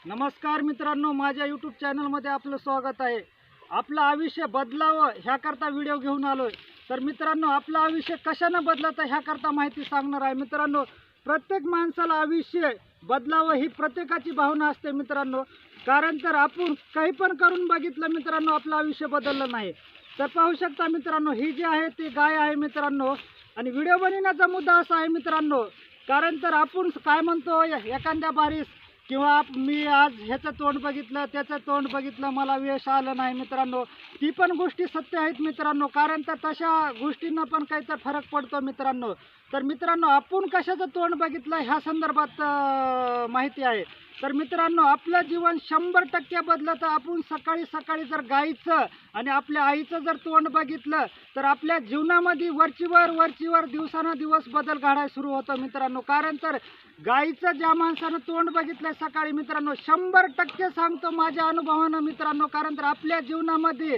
नमस्कार मित्रांनो, माझ्या यूट्यूब चॅनलमध्ये आपलं स्वागत आहे। आपलं आयुष्य बदलावं ह्याकरता व्हिडिओ घेऊन आलोय। तर मित्रांनो, आपलं आयुष्य कशाने बदलतं ह्याकरता माहिती सांगणार आहे। मित्रांनो, प्रत्येक माणसाला आयुष्य बदलावं ही प्रत्येकाची भावना असते मित्रांनो। कारण तर आपण काही पण करून बघितलं मित्रांनो, आपलं आयुष्य बदललं नाही। तर पाहू शकता मित्रांनो, ही जी आहे ती गाय आहे मित्रांनो। आणि व्हिडिओ बनवण्याचा मुद्दा असा आहे मित्रांनो, कारण तर आपण काय म्हणतो, एखाद्या बारीस किंवा मी आज ह्याचं तोंड बघितलं त्याचं तोंड बघितलं मला यश आलं नाही मित्रांनो, ती पण गोष्टी सत्य आहेत मित्रांनो। कारण तर तशा गोष्टींना पण काहीतरी फरक पडतो मित्रांनो। तर मित्रांनो, आपण कशाचं तोंड बघितलं ह्या संदर्भात माहिती आहे। तर मित्रांनो, आपलं जीवन 100% बदलतं आपण सकाळी सकाळी जर गाईचं आणि आपल्या आईचं जर तोंड बघितलं तर आपल्या जीवनामध्ये वरचीवर दिवसानुदिवस बदल घडायला सुरू होतं मित्रांनो। कारण तर गाईचं ज्या माणसानं तोंड बघितलं सकाळी मित्रांनो, 100% सांगतो माझ्या अनुभवानं मित्रांनो। कारण तर आपल्या जीवनामध्ये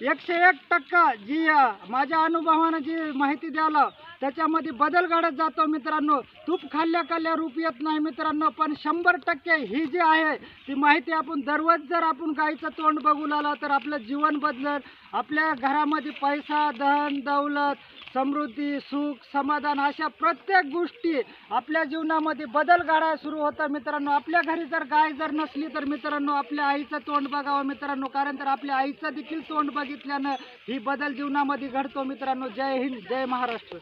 101% जी माझ्या अनुभवानं जी माहिती द्यायला त्याच्यामध्ये बदल घडत जातो मित्रांनो। तूप खाल्ल्या रूप येत नाही मित्रांनो, पण 100% ही जी आहे ती माहिती आपण दररोज जर आपण गाईचं तोंड बघू लागलो तर आपलं जीवन बदलल। आपल्या घरामध्ये पैसा, धन दौलत, समृद्धी, सुख, समाधान अशा प्रत्येक गोष्टी आपल्या जीवनामध्ये बदल घडायला सुरू होतं मित्रांनो। आपल्या घरी जर गाय जर नसली तर मित्रांनो, आपल्या आईचं तोंड बघावं मित्रांनो। कारण तर आपल्या आईचं देखील तोंड बघितल्यानं ही बदल जीवनामध्ये घडतो मित्रांनो। जय हिंद, जय महाराष्ट्र।